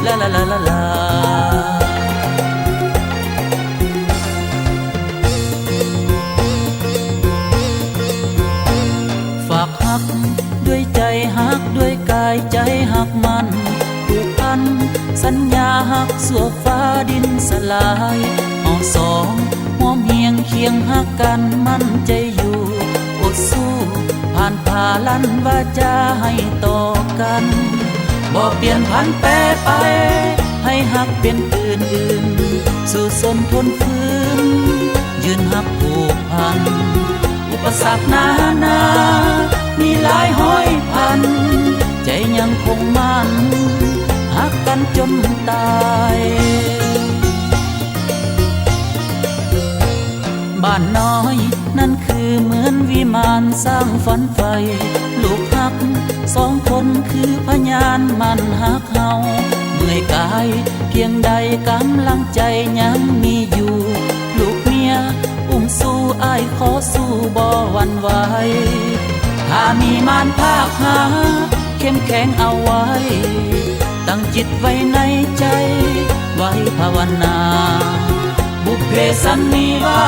ลาลาลาลาลาฝากหักด้วยใจหักด้วยกายใจหักมันผูกพันสัญญาหักสัวฟ้าดินสลายเอาสองมอมเฮียงเคียงหักกันมั่นใจอยู่อดสู้ผ่านผ่าลันว่าจะให้ต่อกันบ่เปลี่ยนพันแปรไปให้หักเป็นอื่นสู่สนทนฝืนยืนหักผูกพันอุปสรรคนามีหลายห้อยพันใจยังคงมั่นหักกันจนตายบ้านน้อยนั่นคือเหมือนวิมานสร้างฝันไฟลูกหักสองคนคือพยานมันหักเฮาเมื่อยกายเพียงใดกำลังใจยังมีอยู่ลูกเมียอุ้มสู้อ้ายขอสู้บ่หวั่นไหวถ้ามีมารภาคหาเข้มแข็งเอาไว้ตั้งจิตไว้ในใจไว้ภาวนาบุพเพสันนิวา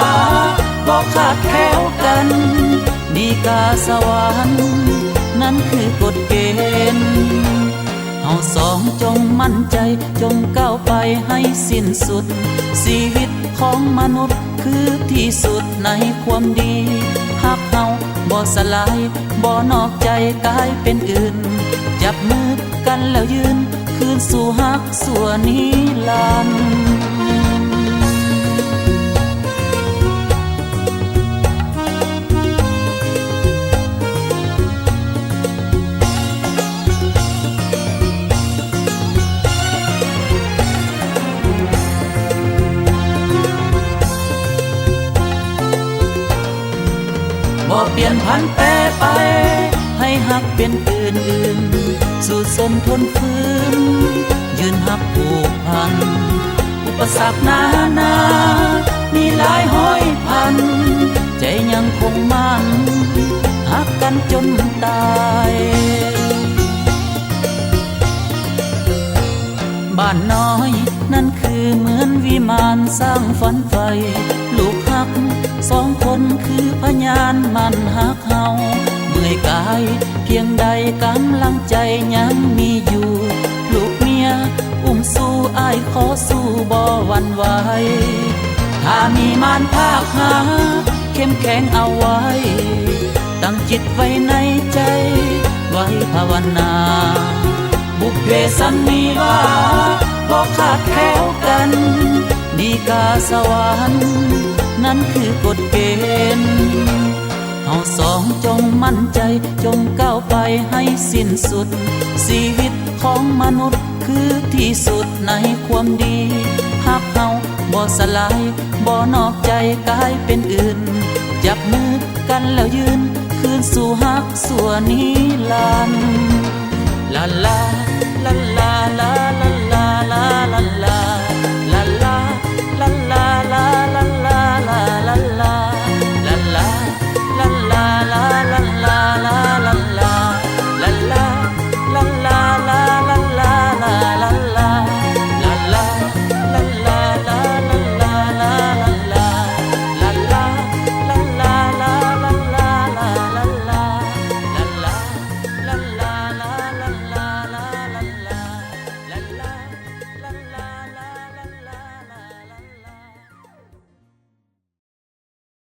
สบอกขาดแคล้วกันดีกาสวรรค์นั่นคือกฎเกณฑ์เฮาสองจงมั่นใจจงก้าวไปให้สิ้นสุดชีวิตของมนุษย์คือที่สุดในความดีหักเฮาบ่สลายบ่นอกใจกายเป็นอื่นจับมือกันแล้วยืนคืนสู่หักส่วนนิรันดร์บ่เปลี่ยนพันแปรไปให้หักเป็นอื่นสู่สนทนฝืนยืนหักผูกพันอุปสรรคนามีหลายห้อยพันใจยังคงมั่นหักกันจนตายบ้านน้อยนั่นคือเหมือนวิมานสร้างฝันไฟลูกหักสองคนคือพยานมันหักเฮาเมื่อยกายเพียงใดกำลังใจยังมีอยู่ลูกเมียอุ้มสู้อ้ายขอสู้บ่หวั่นไหวถ้ามีมารภาคหาเข้มแข็งเอาไว้ตั้งจิตไว้ในใจไว้ภาวนาบุพเพสันนิวาสบอกขาดแคล้วกันดีกาสวรรค์นั่นคือกฎเกณฑ์เฮาสองจงมั่นใจจงก้าวไปให้สิ้นสุดชีวิตของมนุษย์คือที่สุดในความดีหักเฮาบ่สลายบ่นอกใจกายเป็นอื่นจับมือกันแล้วยืนคืนสู่หักส่วนนิรันดร์ลาลาลา